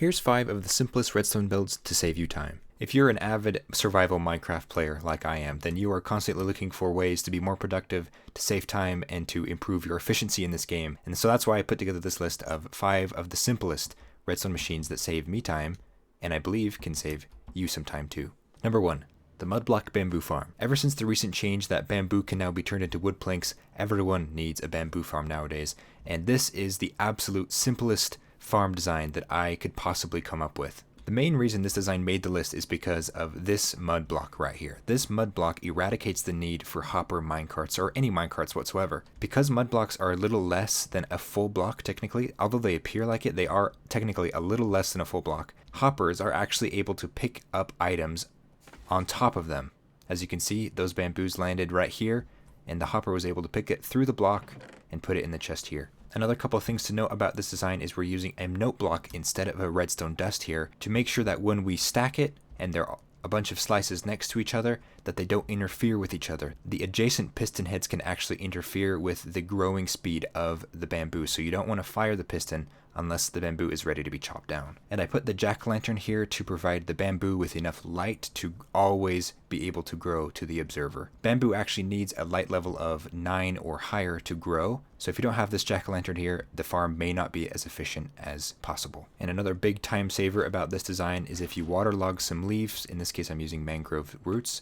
Here's 5 of the simplest redstone builds to save you time. If you're an avid survival Minecraft player like I am, then you are constantly looking for ways to be more productive, to save time, and to improve your efficiency in this game. And so that's why I put together this list of 5 of the simplest redstone machines that save me time, and I believe can save you some time too. Number 1. The Mudblock Bamboo Farm. Ever since the recent change that bamboo can now be turned into wood planks, everyone needs a bamboo farm nowadays, and this is the absolute simplest farm design that I could possibly come up with. The main reason this design made the list is because of this mud block right here. This mud block eradicates the need for hopper minecarts or any minecarts whatsoever. Because mud blocks are a little less than a full block technically, although they appear like it, they are technically a little less than a full block. Hoppers are actually able to pick up items on top of them. As you can see, those bamboos landed right here, and the hopper was able to pick it through the block and put it in the chest here. Another couple of things to note about this design is we're using a note block instead of a redstone dust here to make sure that when we stack it and there are a bunch of slices next to each other, that they don't interfere with each other. The adjacent piston heads can actually interfere with the growing speed of the bamboo, so you don't want to fire the piston unless the bamboo is ready to be chopped down. And I put the jack-o'-lantern here to provide the bamboo with enough light to always be able to grow to the observer. Bamboo actually needs a light level of 9 or higher to grow, so if you don't have this jack-o'-lantern here, the farm may not be as efficient as possible. And another big time saver about this design is if you waterlog some leaves, in this case I'm using mangrove roots,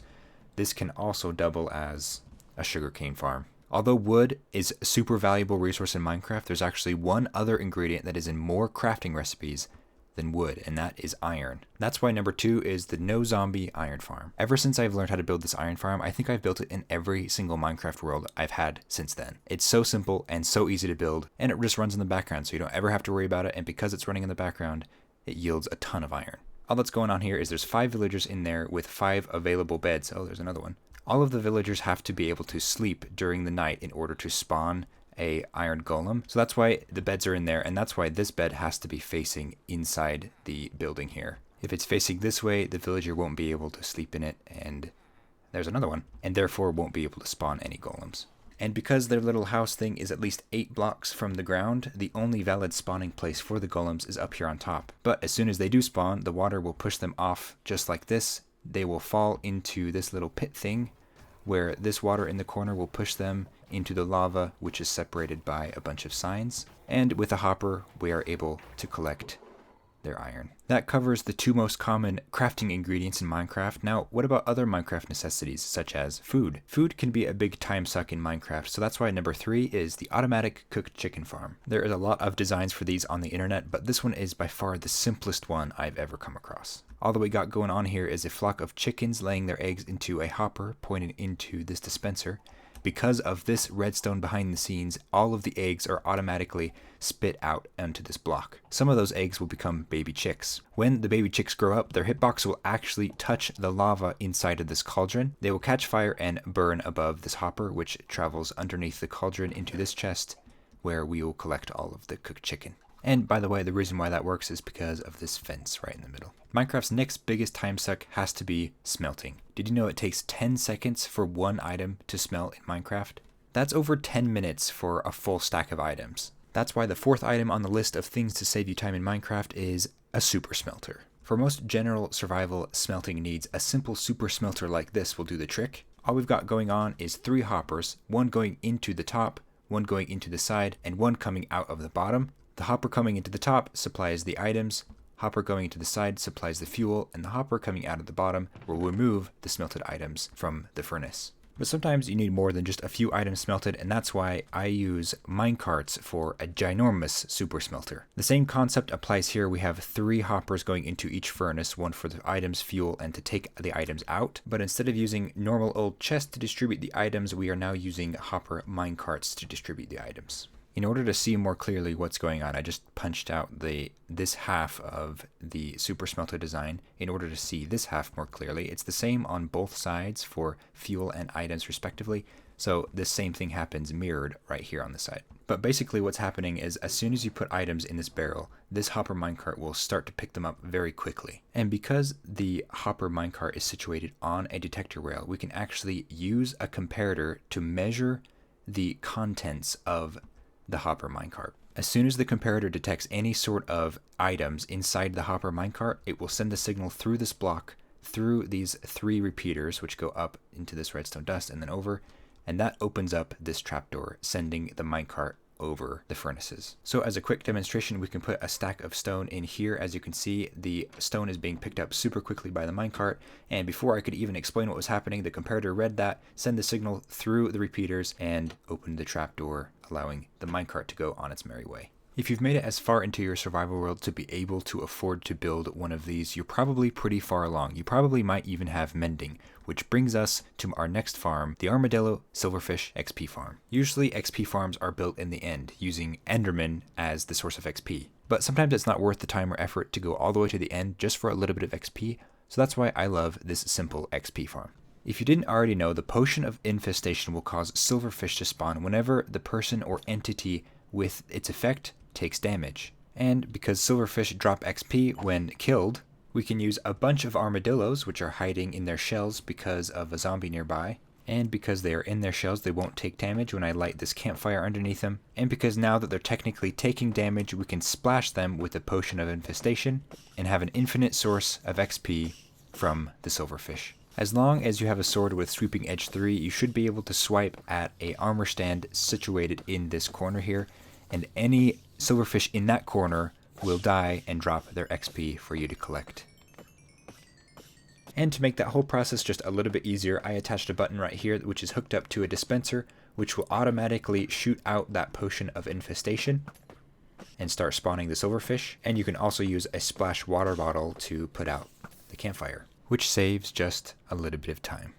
this can also double as a sugarcane farm. Although wood is a super valuable resource in Minecraft, there's actually one other ingredient that is in more crafting recipes than wood, and that is iron. That's why number 2 is the no zombie iron farm. Ever since I've learned how to build this iron farm, I think I've built it in every single Minecraft world I've had since then. It's so simple and so easy to build, and it just runs in the background, so you don't ever have to worry about it, and because it's running in the background, it yields a ton of iron. All that's going on here is there's 5 villagers in there with 5 available beds. Oh, there's another one. All of the villagers have to be able to sleep during the night in order to spawn a iron golem. So that's why the beds are in there, and that's why this bed has to be facing inside the building here. If it's facing this way, the villager won't be able to sleep in it, and there's another one, and therefore won't be able to spawn any golems. And because their little house thing is at least 8 blocks from the ground, the only valid spawning place for the golems is up here on top. But as soon as they do spawn, the water will push them off just like this. They will fall into this little pit thing, where this water in the corner will push them into the lava, which is separated by a bunch of signs. And with a hopper, we are able to collect their iron. That covers the 2 most common crafting ingredients in Minecraft. Now, what about other Minecraft necessities, such as food? Food can be a big time suck in Minecraft, so that's why number 3 is the automatic cooked chicken farm. There is a lot of designs for these on the internet, but this one is by far the simplest one I've ever come across. All that we got going on here is a flock of chickens laying their eggs into a hopper pointed into this dispenser. Because of this redstone behind the scenes, all of the eggs are automatically spit out onto this block. Some of those eggs will become baby chicks. When the baby chicks grow up, their hitbox will actually touch the lava inside of this cauldron. They will catch fire and burn above this hopper, which travels underneath the cauldron into this chest, where we will collect all of the cooked chicken. And by the way, the reason why that works is because of this fence right in the middle. Minecraft's next biggest time suck has to be smelting. Did you know it takes 10 seconds for one item to smelt in Minecraft? That's over 10 minutes for a full stack of items. That's why the 4th item on the list of things to save you time in Minecraft is a super smelter. For most general survival smelting needs, a simple super smelter like this will do the trick. All we've got going on is 3 hoppers, one going into the top, one going into the side, and one coming out of the bottom. The hopper coming into the top supplies the items, hopper going into the side supplies the fuel, and the hopper coming out of the bottom will remove the smelted items from the furnace. But sometimes you need more than just a few items smelted, and that's why I use minecarts for a ginormous super smelter. The same concept applies here. We have 3 hoppers going into each furnace, one for the items, fuel, and to take the items out. But instead of using normal old chests to distribute the items, we are now using hopper minecarts to distribute the items. In order to see more clearly what's going on, I just punched out this half of the super smelter design in order to see this half more clearly. It's the same on both sides for fuel and items respectively, so this same thing happens mirrored right here on the side. But basically what's happening is as soon as you put items in this barrel, this hopper minecart will start to pick them up very quickly. And because the hopper minecart is situated on a detector rail, we can actually use a comparator to measure the contents of the hopper minecart. As soon as the comparator detects any sort of items inside the hopper minecart, it will send the signal through this block, through these 3 repeaters, which go up into this redstone dust and then over, and that opens up this trapdoor, sending the minecart over the furnaces. So as a quick demonstration, we can put a stack of stone in here. As you can see, the stone is being picked up super quickly by the minecart, and before I could even explain what was happening, the comparator read that, sent the signal through the repeaters, and opened the trapdoor, allowing the minecart to go on its merry way. If you've made it as far into your survival world to be able to afford to build one of these, you're probably pretty far along. You probably might even have mending, which brings us to our next farm, the Armadillo Silverfish XP farm. Usually XP farms are built in the end, using Endermen as the source of XP. But sometimes it's not worth the time or effort to go all the way to the end just for a little bit of XP, so that's why I love this simple XP farm. If you didn't already know, the potion of infestation will cause silverfish to spawn whenever the person or entity with its effect takes damage. And because silverfish drop XP when killed, we can use a bunch of armadillos, which are hiding in their shells because of a zombie nearby. And because they are in their shells, they won't take damage when I light this campfire underneath them. And because now that they're technically taking damage, we can splash them with a potion of infestation and have an infinite source of XP from the silverfish. As long as you have a sword with sweeping edge 3, you should be able to swipe at a armor stand situated in this corner here, and any silverfish in that corner will die and drop their XP for you to collect. And to make that whole process just a little bit easier, I attached a button right here which is hooked up to a dispenser, which will automatically shoot out that potion of infestation and start spawning the silverfish. And you can also use a splash water bottle to put out the campfire, which saves just a little bit of time.